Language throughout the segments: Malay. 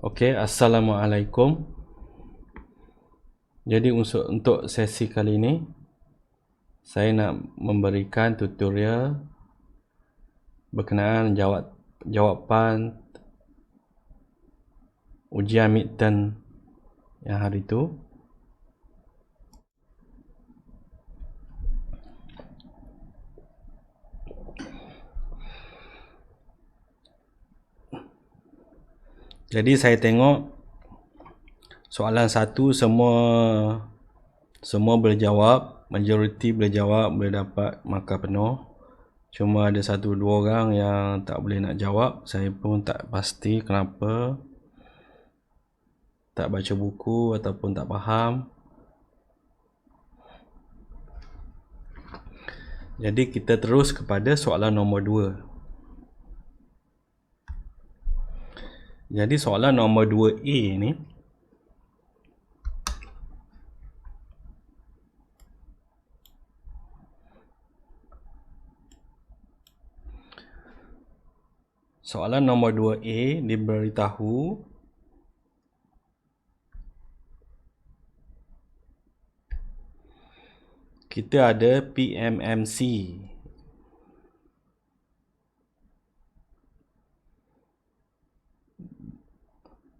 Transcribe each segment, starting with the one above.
Okey, Assalamualaikum. Jadi untuk sesi kali ini, saya nak memberikan tutorial berkenaan jawapan ujian midterm yang hari itu. Jadi saya tengok soalan satu semua boleh jawab, majoriti boleh jawab, boleh dapat markah penuh. Cuma ada satu dua orang yang tak boleh nak jawab. Saya pun tak pasti kenapa, tak baca buku ataupun tak faham. Jadi kita terus kepada soalan nombor 2. Jadi soalan nombor 2A ni, soalan nombor 2A diberitahu kita ada PMMC,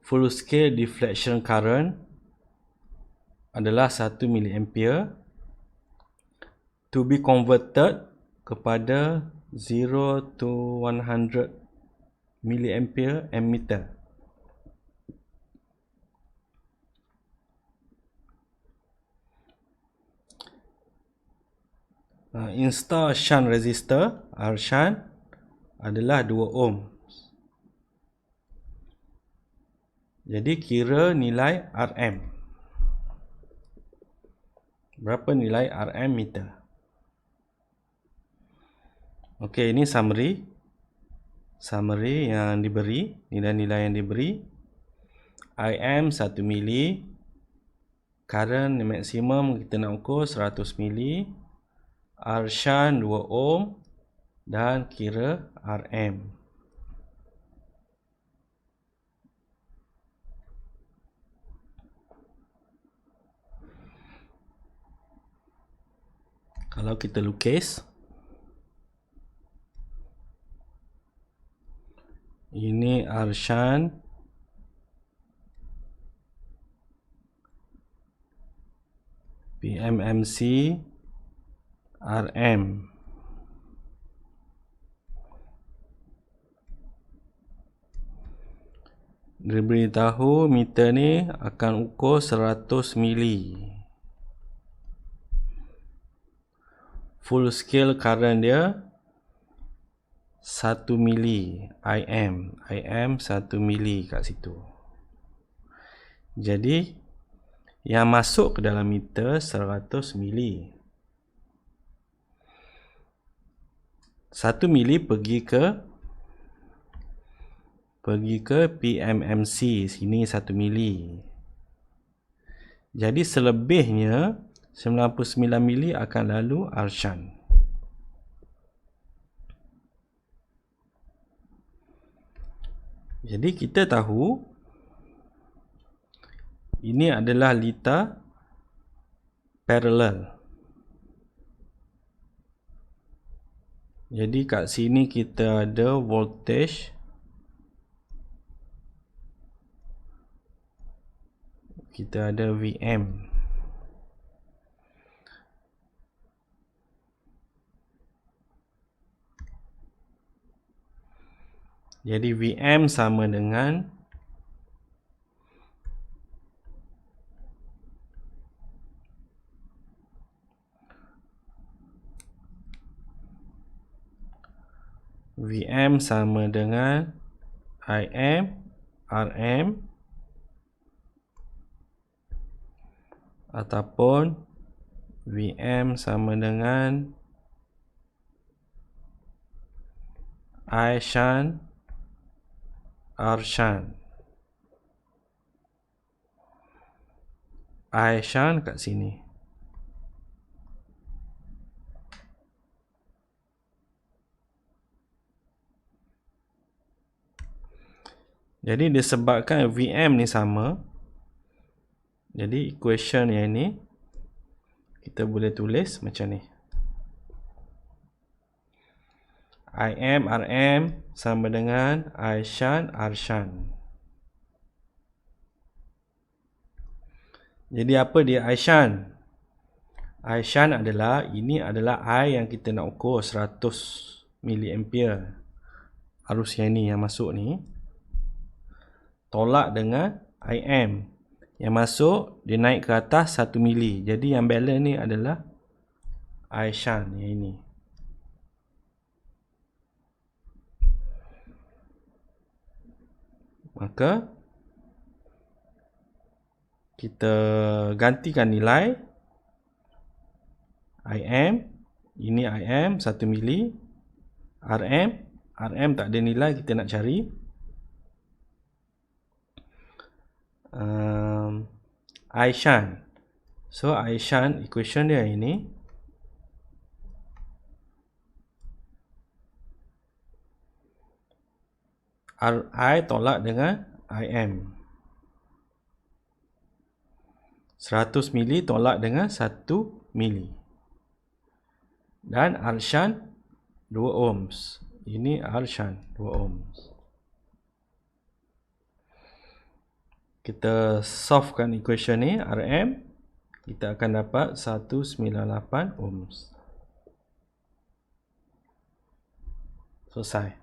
full scale deflection current adalah 1 mA to be converted kepada 0 to 100 mA ammeter. Install shunt resistor R shunt adalah 2 ohm. Jadi kira nilai RM. Berapa nilai RM meter? Okey, ini summary yang diberi, nilai-nilai yang diberi. IM 1 mili, current maksimum kita nak ukur 100 mili, R shunt 2 ohm dan kira RM. Kalau kita lukis, ini R shunt, PMMC, RM. Diberitahu meter ni akan ukur 100 mili. Full scale current dia 1 mili IM 1 mili kat situ. Jadi yang masuk ke dalam meter 100 mili. 1 mili pergi ke PMMC, sini 1 mili. Jadi selebihnya 99 mili akan lalu R shunt. Jadi kita tahu ini adalah litar parallel. Jadi kat sini kita ada voltage, kita ada VM. Jadi VM sama dengan IM RM ataupun VM sama dengan I shunt R shunt. I shunt kat sini. Jadi disebabkan VM ni sama, jadi equation yang ni kita boleh tulis macam ni. IM RM sama dengan I shunt R shunt. Jadi apa dia I shunt? I shunt adalah, ini adalah I yang kita nak ukur 100 mA arus yang ni yang masuk ni, tolak dengan IM yang masuk, dia naik ke atas 1 mili. Jadi yang balance ni adalah I shunt yang ini. Maka kita gantikan nilai IM, ini IM 1 mili, RM tak ada nilai, kita nak cari I shunt. So I shunt equation dia ini, I tolak dengan IM, 100 mili tolak dengan 1 mili, dan R shunt 2 ohms. Ini R shunt 2 ohms. Kita solvekan equation ni, RM, kita akan dapat 198 ohms. Selesai.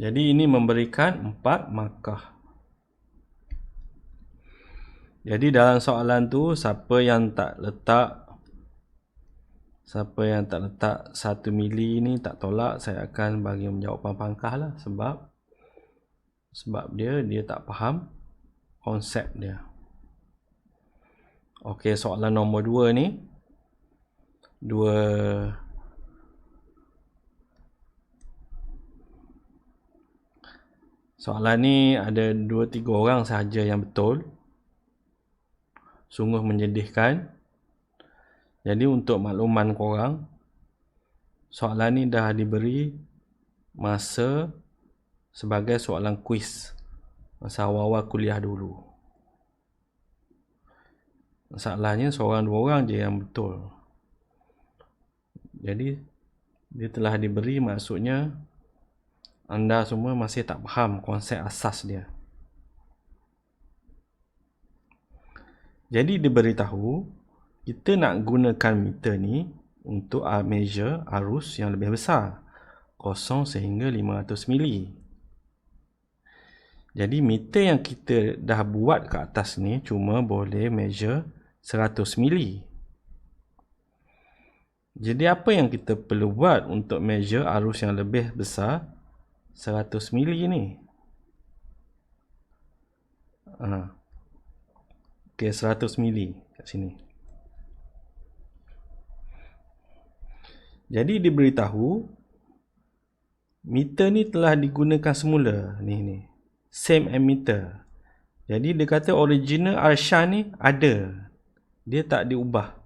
Jadi ini memberikan 4 markah. Jadi dalam soalan tu, siapa yang tak letak 1 mili ni tak tolak, saya akan bagi jawapan pangkah lah, sebab dia tak faham konsep dia. Okey, soalan nombor 2 ni, soalan ni ada 2-3 orang sahaja yang betul. Sungguh menyedihkan. Jadi untuk makluman korang, soalan ni dah diberi masa sebagai soalan kuis masa awal-awal kuliah dulu. Masalahnya seorang 2 orang je yang betul. Jadi dia telah diberi, maksudnya anda semua masih tak faham konsep asas dia. Jadi diberitahu kita nak gunakan meter ni untuk measure arus yang lebih besar, 0 sehingga 500 mili. Jadi meter yang kita dah buat ke atas ni cuma boleh measure 100 mili. Jadi apa yang kita perlu buat untuk measure arus yang lebih besar 100 mili ni? Okey, 100 mili kat sini. Jadi diberitahu meter ni telah digunakan semula, ni same ammeter. Jadi dia kata original R shunt ni ada, dia tak diubah.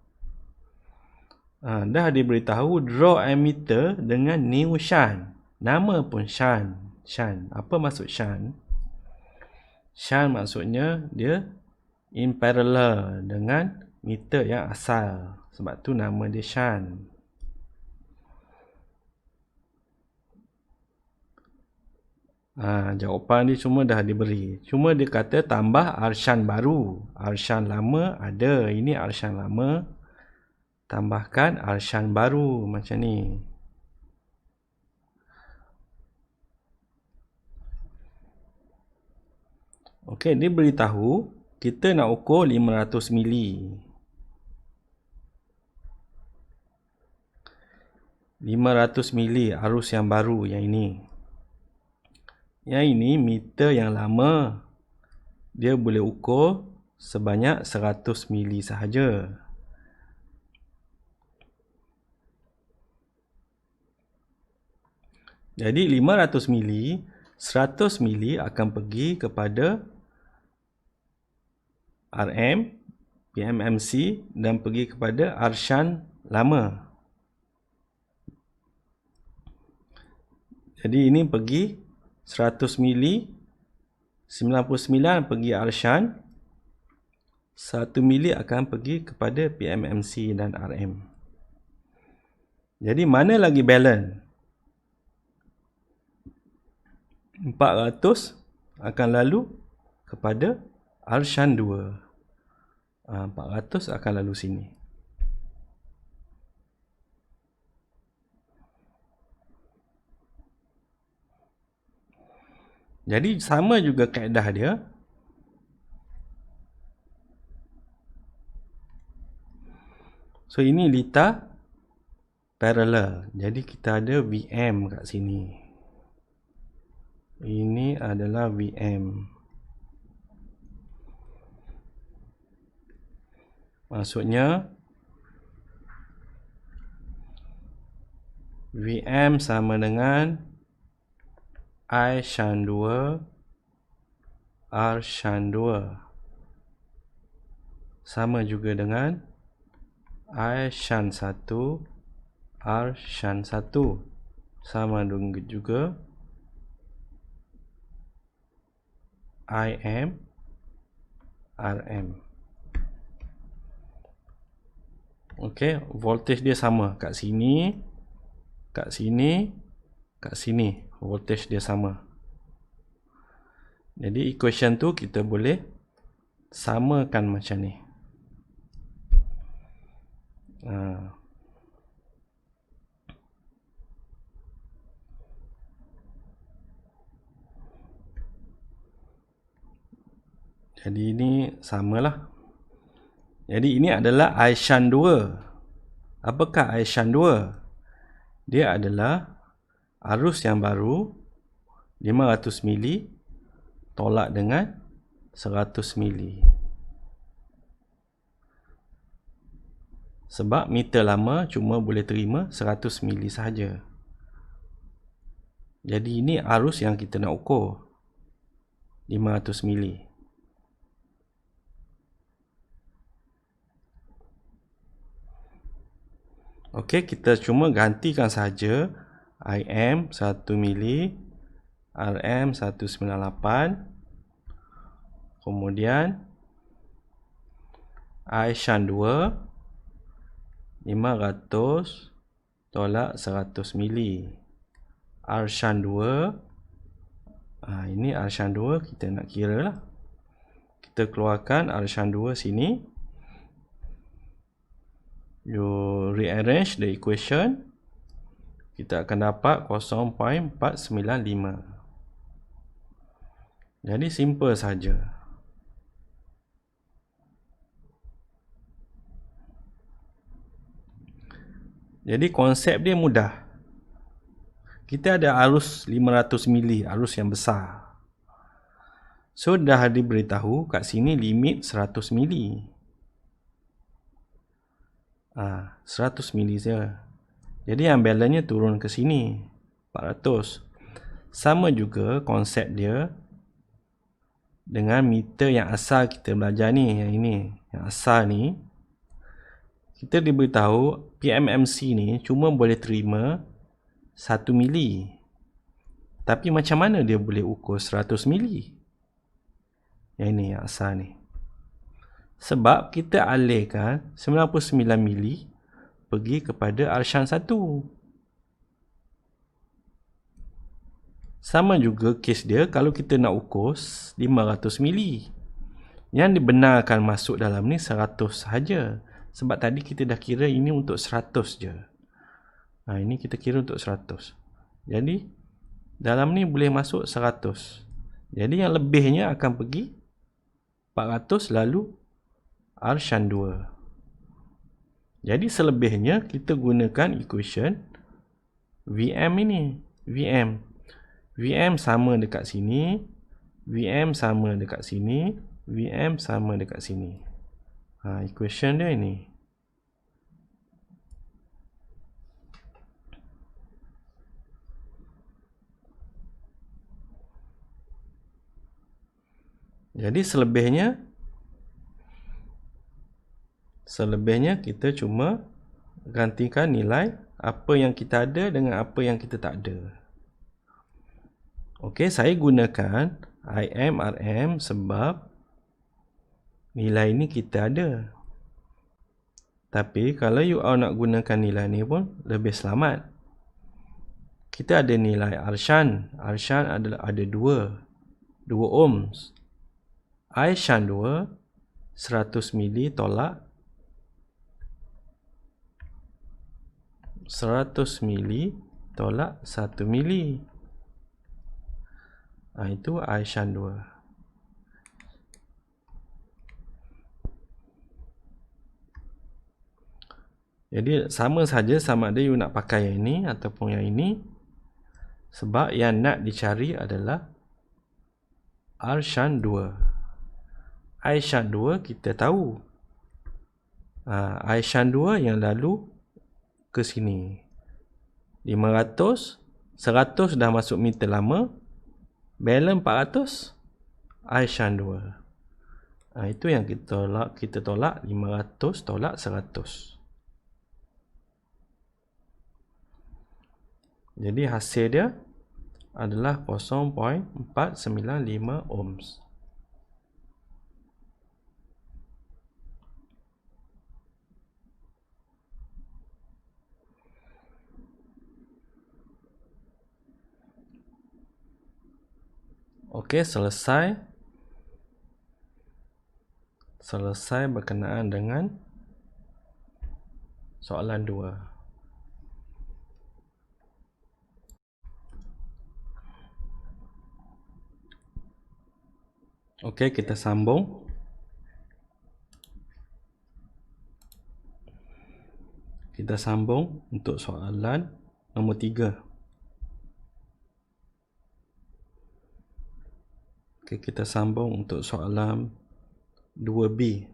Dah diberitahu draw ammeter dengan new shunt. Nama pun shunt. Apa maksud shunt? Shunt maksudnya dia in parallel dengan meter yang asal. Sebab tu nama dia shunt. Jawapan dia cuma dah diberi. Cuma dia kata tambah R shunt baru. R shunt lama ada. Ini R shunt lama. Tambahkan R shunt baru. Macam ni. Okey, dia beritahu kita nak ukur 500 mili. 500 mili arus yang baru yang ini. Yang ini meter yang lama. Dia boleh ukur sebanyak 100 mili sahaja. Jadi 500 mili, 100 mili akan pergi kepada RM PMMC dan pergi kepada Arshan lama. Jadi ini pergi 100 mili, 99 pergi Arshan, 1 mili akan pergi kepada PMMC dan RM. Jadi mana lagi balance? 400 akan lalu kepada Arshan 2. 400 akan lalu sini. Jadi sama juga kaedah dia. So ini lita parallel. Jadi kita ada VM kat sini. Ini adalah VM. Maksudnya VM sama dengan I shan 2 R shan 2 sama juga dengan I shan 1 R shan 1 sama juga IM RM. Okey, voltage dia sama kat sini, kat sini, kat sini. Voltage dia sama. Jadi equation tu kita boleh samakan macam ni. Jadi ini samalah. Jadi ini adalah I shan 2. Apakah I shan 2? Dia adalah arus yang baru 500 mili tolak dengan 100 mili. Sebab meter lama cuma boleh terima 100 mili sahaja. Jadi ini arus yang kita nak ukur 500 mili. Okey, kita cuma gantikan saja IM 1 mili, RM 198, kemudian I shan 2 500 tolak 100 mili. R shan 2, ini R shan 2 kita nak kira lah. Kita keluarkan R shan 2 sini. You rearrange the equation. Kita akan dapat 0.495. Jadi simple saja. Jadi konsep dia mudah. Kita ada arus 500 mili, arus yang besar. So dah diberitahu kat sini limit 100 mili. 100 mili saja. Jadi yang balance-nya turun ke sini 400. Sama juga konsep dia dengan meter yang asal kita belajar ni, yang ini, yang asal ni. Kita diberitahu PMMC ni cuma boleh terima 1 mili. Tapi macam mana dia boleh ukur 100 mili? Yang ini, yang asal ni. Sebab kita alihkan 99 mili pergi kepada Arshan 1. Sama juga kes dia kalau kita nak ukur 500 mili. Yang dibenarkan masuk dalam ni 100 sahaja. Sebab tadi kita dah kira ini untuk 100 je. Ini kita kira untuk 100. Jadi dalam ni boleh masuk 100. Jadi yang lebihnya akan pergi 400 lalu Arshan 2. Jadi selebihnya kita gunakan equation VM ini. VM sama dekat sini, VM sama dekat sini, VM sama dekat sini. Equation dia ini. Jadi selebihnya Selebihnya kita cuma gantikan nilai apa yang kita ada dengan apa yang kita tak ada. Okey, saya gunakan IM, RM sebab nilai ni kita ada. Tapi kalau you all nak gunakan nilai ni pun lebih selamat. Kita ada nilai Arshan. Arshan ada 2 ohms. I shan 2 100 mili tolak 100 mili tolak 1 mili. Itu I shan 2. Jadi sama saja sama ada you nak pakai yang ini ataupun yang ini. Sebab yang nak dicari adalah R shan 2. I shan 2 kita tahu. I shan 2 yang lalu ke sini. 500, 100 dah masuk meter lama. Balance 400, I shan 2. Itu yang kita tolak 500 tolak 100. Jadi hasil dia adalah 0.495 ohms. Okey, selesai berkenaan dengan soalan 2. Okey, kita sambung. Kita sambung untuk soalan nombor 3. Okey, kita sambung untuk soalan 2B.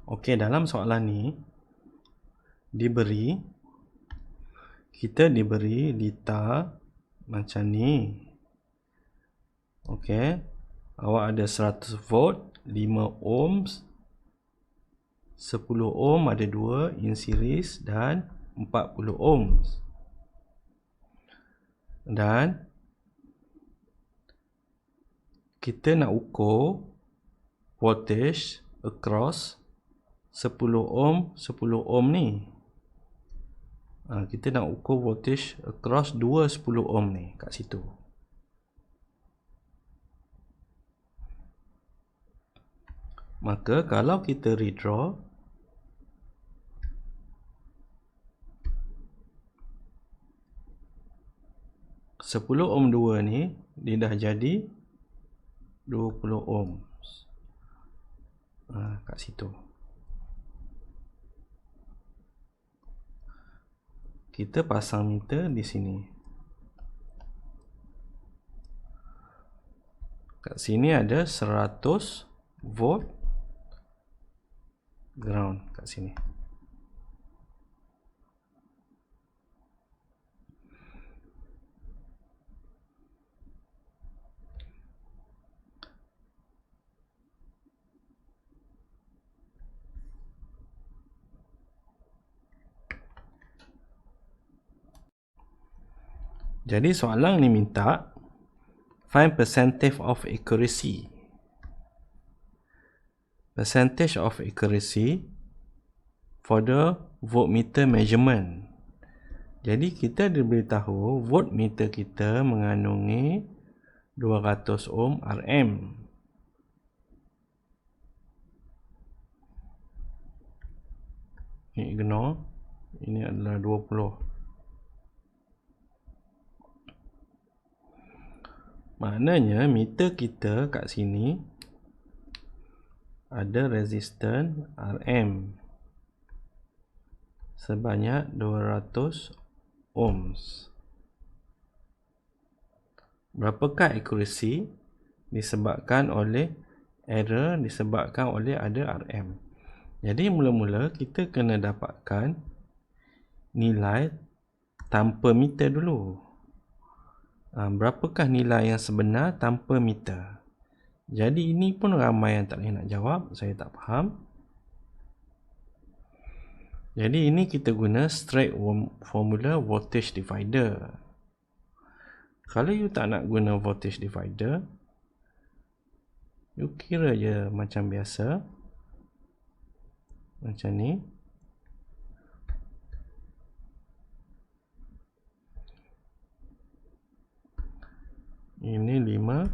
Okey, dalam soalan ni kita diberi lita macam ni. Okey, awak ada 100 volt, 5 ohms, 10 ohm ada 2 in series dan 40 ohms. Dan kita nak ukur voltage across 10 ohm ni. Kita nak ukur voltage across 2 10 ohm ni kat situ. Maka kalau kita redraw, sepuluh ohm 2 ni dia dah jadi 20 ohms. Kat situ. Kita pasang meter di sini. Kat sini ada 100 volt ground kat sini. Jadi soalan ni minta find percentage of accuracy. Percentage of accuracy for the voltmeter measurement. Jadi kita diberitahu voltmeter kita mengandungi 200 ohm RM. Ini ignore. Ini adalah 20. Maknanya meter kita kat sini ada resistance RM sebanyak 200 ohms. Berapakah accuracy? Disebabkan oleh error, disebabkan oleh ada RM. Jadi mula-mula kita kena dapatkan nilai tanpa meter dulu. Berapakah nilai yang sebenar tanpa meter? Jadi ini pun ramai yang tak boleh nak jawab. Saya tak faham. Jadi ini kita guna straight formula voltage divider. Kalau you tak nak guna voltage divider, you kira je macam biasa. Macam ni. Ini 5,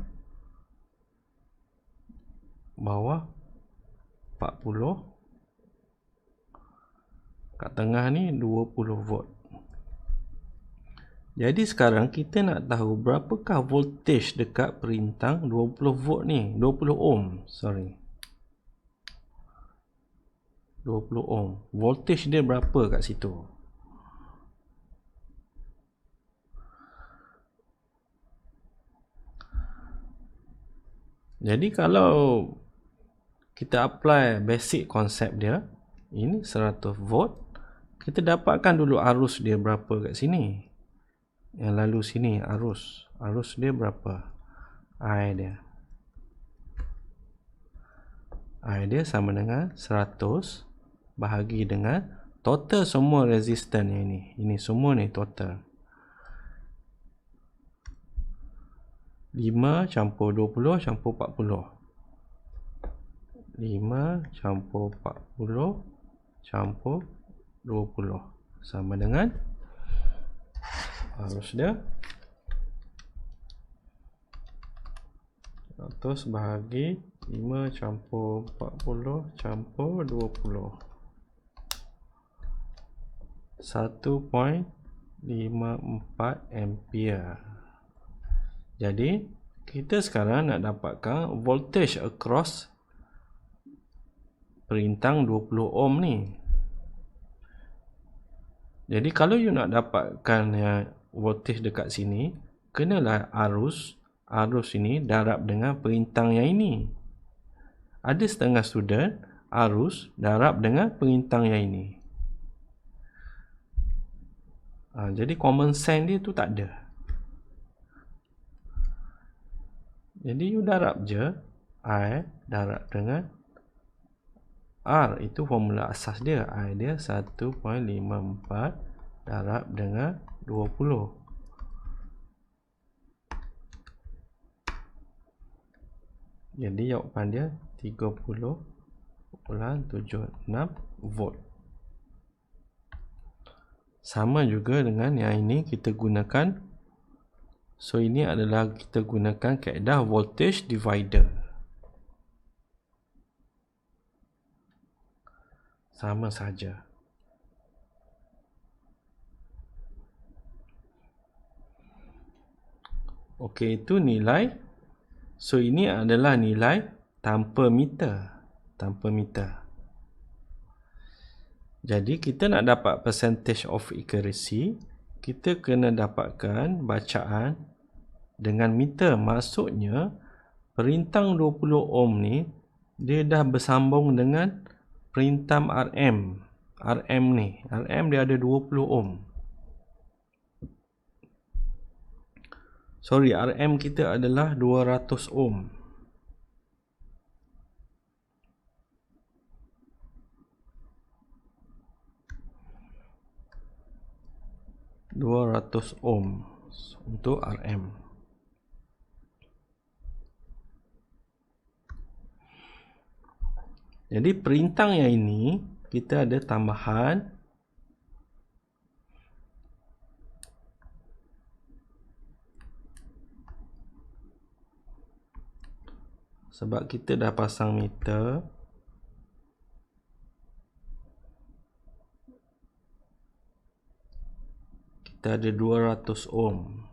bawah 40, kat tengah ni 20 volt. Jadi sekarang kita nak tahu berapakah voltage dekat perintang 20 volt ni, 20 ohm, sorry. 20 ohm. Voltage dia berapa kat situ? Jadi kalau kita apply basic konsep dia, ini 100 volt, kita dapatkan dulu arus dia berapa kat sini. Yang lalu sini arus dia berapa? I dia sama dengan 100 bahagi dengan total semua resistan yang ini. Ini semua ni total. 5 campur 20 campur 40. 5 campur 40 campur 20 sama dengan arus dia 100 bahagi 5 campur 40 campur 20. 1.54 ampere. Jadi kita sekarang nak dapatkan voltage across perintang 20 ohm ni. Jadi kalau you nak dapatkan voltage dekat sini, kenalah arus ini darab dengan perintang yang ini. Ada setengah student arus darab dengan perintang yang ini. Jadi common sense dia tu tak ada. Jadi you darab je I darab dengan R, itu formula asas dia. I dia 1.54 darab dengan 20. Jadi jawapan dia 30.76 volt. Sama juga dengan yang ini kita gunakan. So ini adalah kita gunakan kaedah voltage divider. Sama saja. Okey, itu nilai. So ini adalah nilai tanpa meter. Jadi kita nak dapat percentage of accuracy, kita kena dapatkan bacaan dengan meter. Maksudnya perintang 20 ohm ni dia dah bersambung dengan perintang RM. RM dia ada 20 ohm. Sorry, RM kita adalah 200 ohm. Untuk RM. Jadi perintang yang ini kita ada tambahan sebab kita dah pasang meter. Kita ada 200 ohm.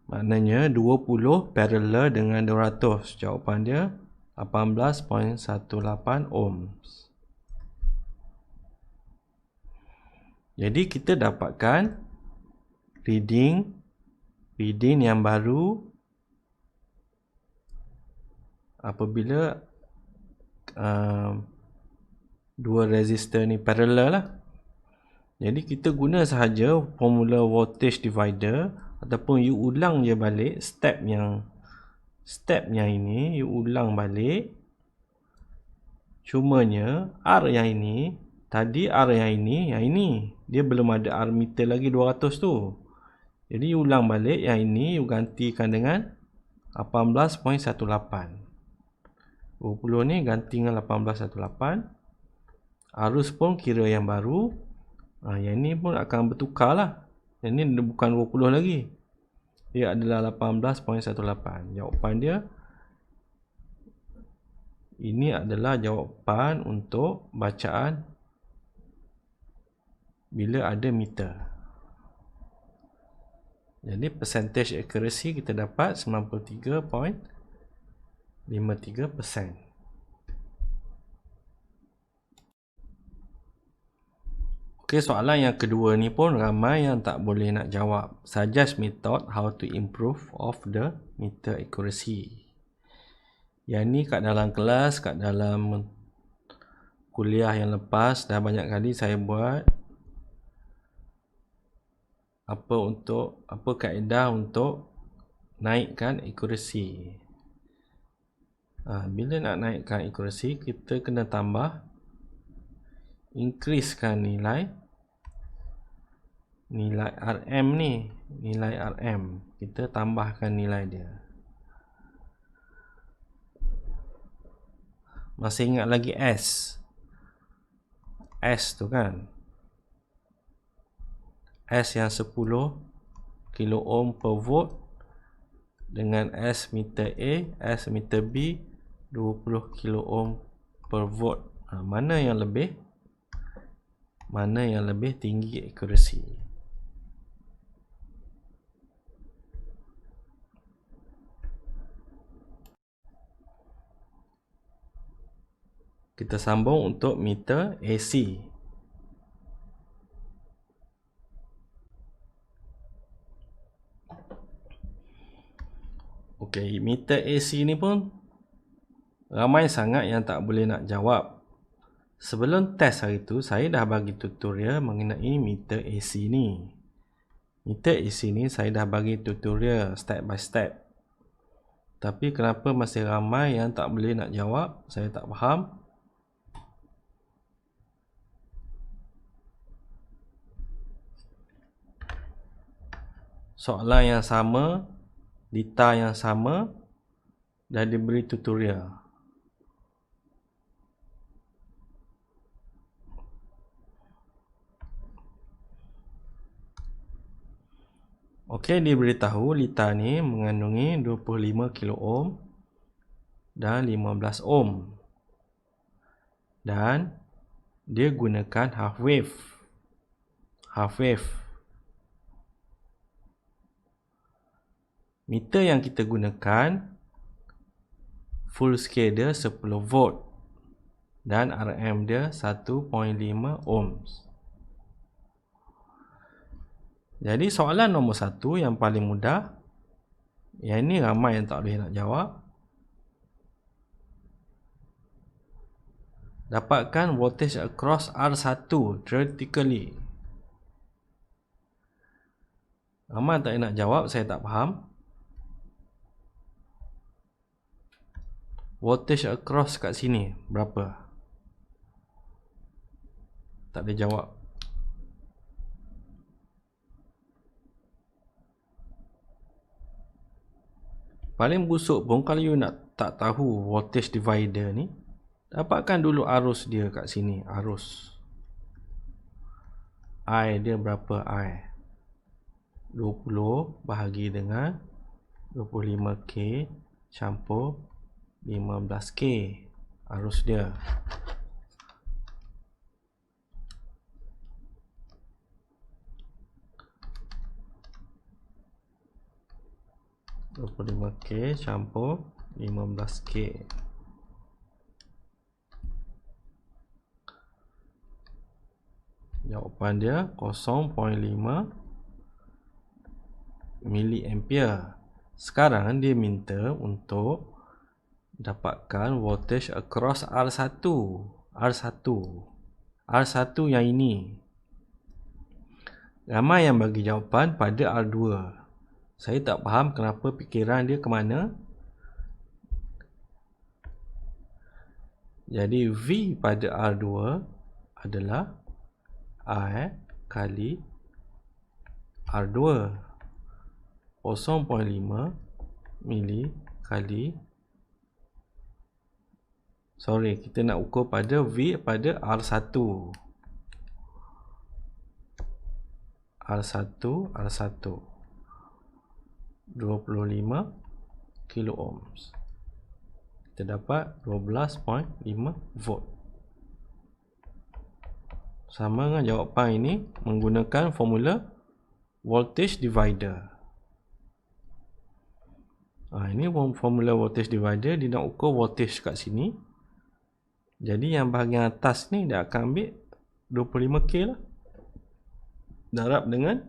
Maknanya 20 parallel dengan 200. Jawapan dia 18.18 ohms. Jadi kita dapatkan reading yang baru apabila dua resistor ni parallel lah. Jadi kita guna sahaja formula voltage divider, ataupun you ulang je balik step yang ini, you ulang balik. Cumanya R yang ini, tadi R yang ini dia belum ada R meter lagi 200 tu. Jadi you ulang balik yang ini, you gantikan dengan 18.18. 20 ni ganti dengan 18.18. Arus pun kira yang baru. Yang ni pun akan bertukar lah. Yang ni bukan 20 lagi. Dia adalah 18.18. Jawapan dia, ini adalah jawapan untuk bacaan bila ada meter. Jadi percentage accuracy kita dapat 93.53%. Okey, soalan yang kedua ni pun ramai yang tak boleh nak jawab. Suggest method how to improve of the meter accuracy. Yang ni kat dalam kelas, kat dalam kuliah yang lepas dah banyak kali saya buat apa kaedah untuk naikkan accuracy. Bila nak naikkan accuracy, kita kena tambah, increasekan nilai RM ni, nilai RM kita tambahkan nilai dia. Masih ingat lagi S tu kan, S yang 10 kilo ohm per volt dengan S meter A, S meter B 20 kilo ohm per volt. Mana yang lebih tinggi accuracy? Kita sambung untuk meter AC. Okey, meter AC ni pun ramai sangat yang tak boleh nak jawab. Sebelum test hari tu, saya dah bagi tutorial mengenai meter AC ni. Meter AC ni saya dah bagi tutorial step by step. Tapi kenapa masih ramai yang tak boleh nak jawab? Saya tak faham. Soalan yang sama, data yang sama, dah diberi tutorial. Okey, diberitahu lita ni mengandungi 25 kilo ohm dan 15 ohm. Dan dia gunakan half wave. Meter yang kita gunakan full scale dia 10 volt dan RM dia 1.5 ohms. Jadi soalan nombor 1 yang paling mudah, yang ini ramai yang tak boleh nak jawab. Dapatkan voltage across R1 theoretically. Ramai tak boleh nak jawab, saya tak faham. Voltage across kat sini berapa? Tak boleh jawab. Paling busuk pun kalau you nak tak tahu voltage divider ni, dapatkan dulu arus dia kat sini. Arus I dia berapa? I 20 bahagi dengan 25K campur 15K arus dia. K campur 15K. Jawapan dia 0.5 miliampere. Sekarang dia minta untuk dapatkan voltage across R1. R1 yang ini. Ramai yang bagi jawapan pada R2. Saya tak faham kenapa fikiran dia ke mana. Jadi V pada R2 adalah I kali R2. 0.5 mili kali, kita nak ukur pada V pada R1. R1 25 kilo ohms. Kita dapat 12.5 volt. Sama dengan jawapan ini menggunakan formula voltage divider. Ini formula voltage divider, dia nak ukur voltage kat sini. Jadi yang bahagian atas ni dia akan ambil 25K lah. Darab dengan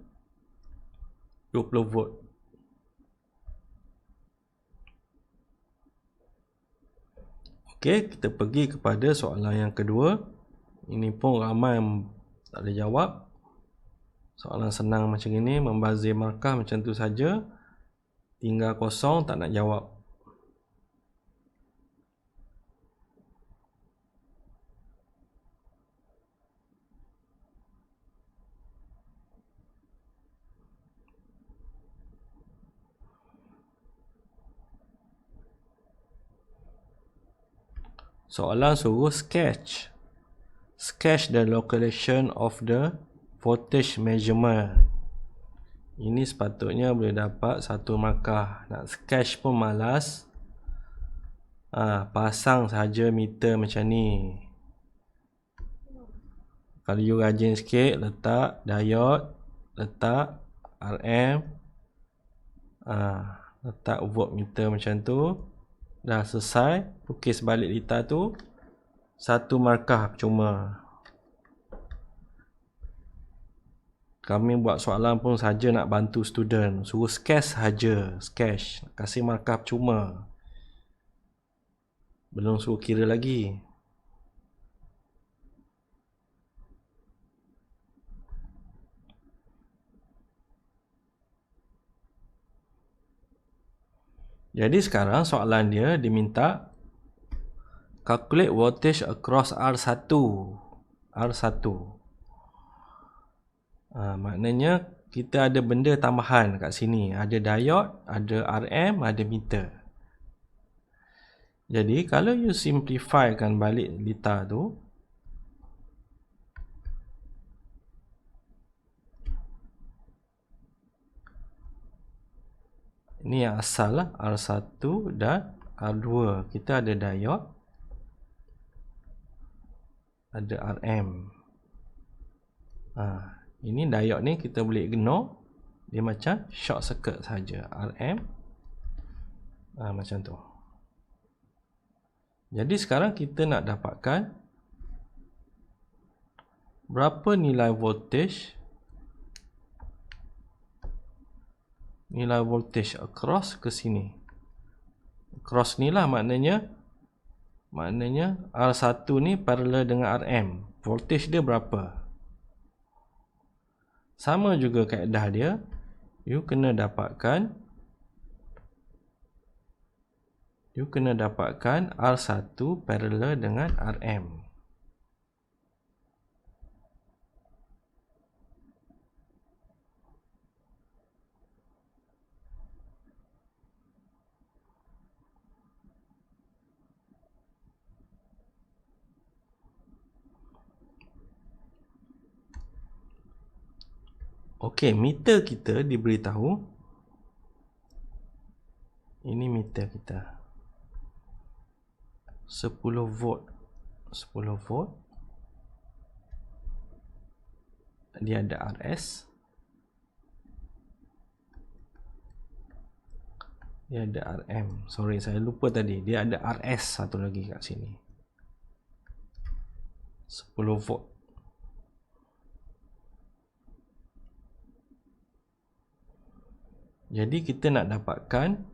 20 volt. Okey, kita pergi kepada soalan yang kedua. Ini pun ramai yang tak ada jawab. Soalan senang macam ini, membazir markah macam tu saja. Tinggal kosong, tak nak jawab. Soalan suruh sketch the location of the voltage measurement. Ini sepatutnya boleh dapat 1 markah. Nak sketch pun malas. Pasang saja meter macam ni. Kalau you rajin sikit, letak diode, letak RM, letak voltmeter macam tu. Dah selesai, lukis balik litar tu, 1 markah percuma. Kami buat soalan pun saja nak bantu student. Suruh sketch saja, sketch. Kasih markah percuma. Belum suruh kira lagi. Jadi sekarang soalan dia diminta calculate voltage across R1. Maknanya kita ada benda tambahan kat sini. Ada diode, ada RM, ada meter. Jadi kalau you simplifykan balik litar tu, ini yang asal lah, R1 dan R2. Kita ada diode, ada RM. Ini diode ni kita boleh ignore. Dia macam short circuit saja. RM macam tu. Jadi sekarang kita nak dapatkan berapa nilai voltage across ke sini. Across ni lah maknanya R1 ni parallel dengan RM. Voltage dia berapa? Sama juga kaedah dia. You kena dapatkan R1 parallel dengan RM. Okey, meter kita diberitahu. Ini meter kita. 10 volt. Dia ada RS. Dia ada RM. Sorry, saya lupa tadi. Dia ada RS satu lagi kat sini. 10 volt. Jadi kita nak dapatkan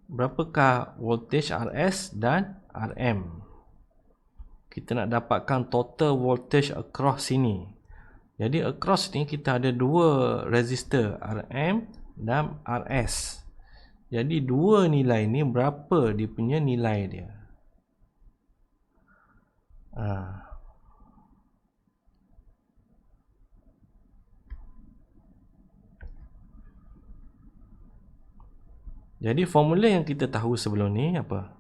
berapakah voltage RS dan RM. Kita nak dapatkan total voltage across sini. Jadi across ni kita ada dua resistor, RM dan RS. Jadi dua nilai ni berapa dia punya nilai dia. Jadi formula yang kita tahu sebelum ni apa?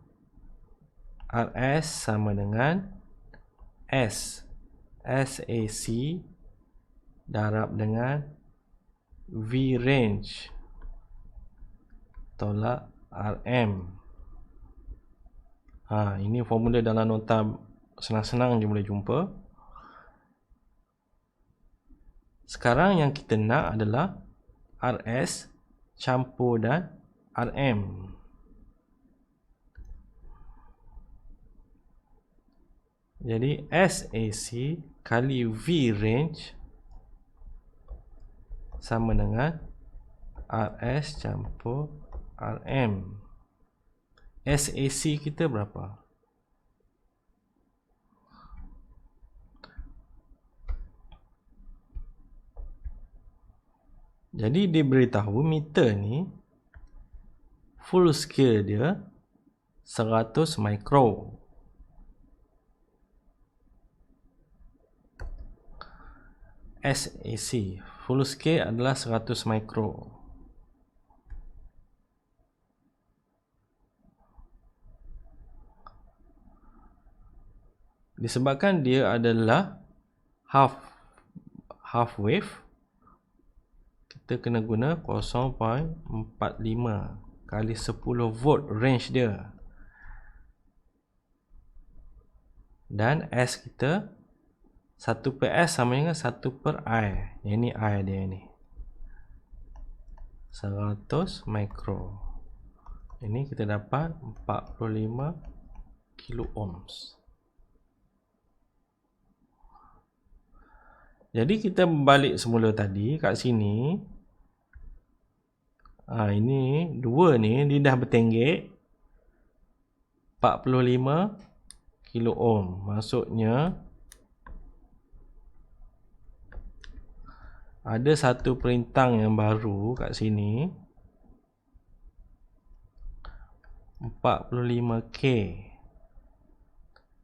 RS sama dengan SAC darab dengan V range tolak RM. Ini formula dalam nota senang-senang je boleh jumpa. Sekarang yang kita nak adalah RS campur dan RM. Jadi SAC kali V range sama dengan RS campur RM. SAC kita berapa? Jadi diberitahu meter ni full scale dia 100 mikro. SAC full scale adalah 100 mikro. Disebabkan dia adalah half wave, kita kena guna 0.45 kali 10 volt range dia. Dan S kita 1/S sama dengan 1/I. Yang ni I dia ni. 100 mikro. Ini kita dapat 45 kilo ohms. Jadi kita balik semula tadi kat sini. Ini dua ni dia dah bertenggek 45 kilo ohm. Maksudnya ada satu perintang yang baru kat sini 45K.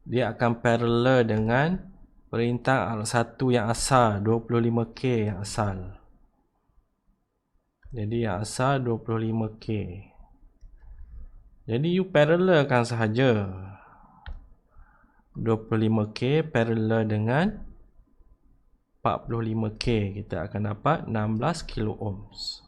Dia akan parallel dengan perintah R1 yang asal 25K yang asal. Jadi yang asal 25K. Jadi you parallelkan sahaja 25K parallel dengan 45K, kita akan dapat 16 kilo ohms.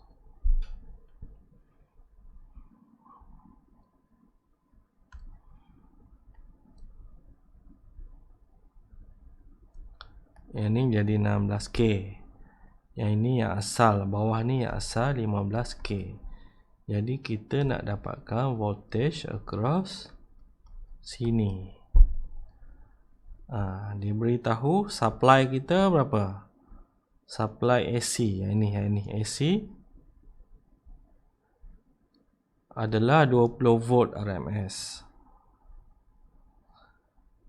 Yang ni jadi 16K. Yang ini yang asal, bawah ni yang asal 15K. Jadi kita nak dapatkan voltage across sini. Diberitahu supply kita berapa? Supply AC, yang ini AC adalah 20 volt RMS.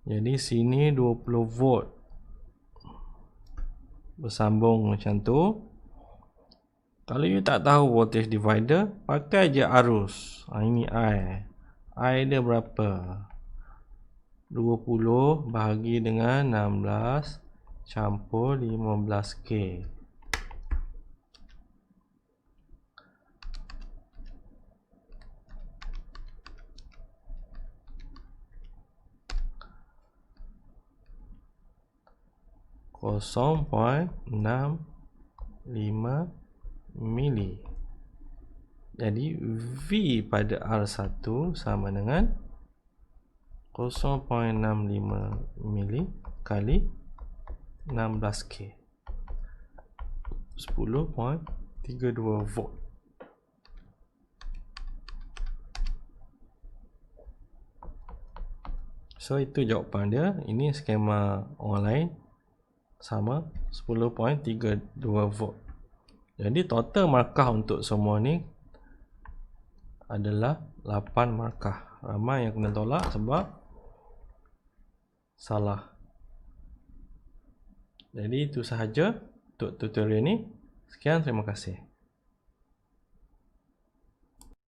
Jadi sini 20 volt bersambung macam tu. Kalau you tak tahu voltage divider, pakai je arus. Ini I dia berapa? 20 bahagi dengan 16 campur 15K. Kosong 0.65 mili. Jadi V pada R1 sama dengan 0.65 mili kali 16K, 10.32 volt. So itu jawapan dia. Ini skema online sama 10.32 volt. Jadi total markah untuk semua ni adalah 8 markah. Ramai yang kena tolak sebab salah. Jadi itu sahaja untuk tutorial ini. Sekian, terima kasih.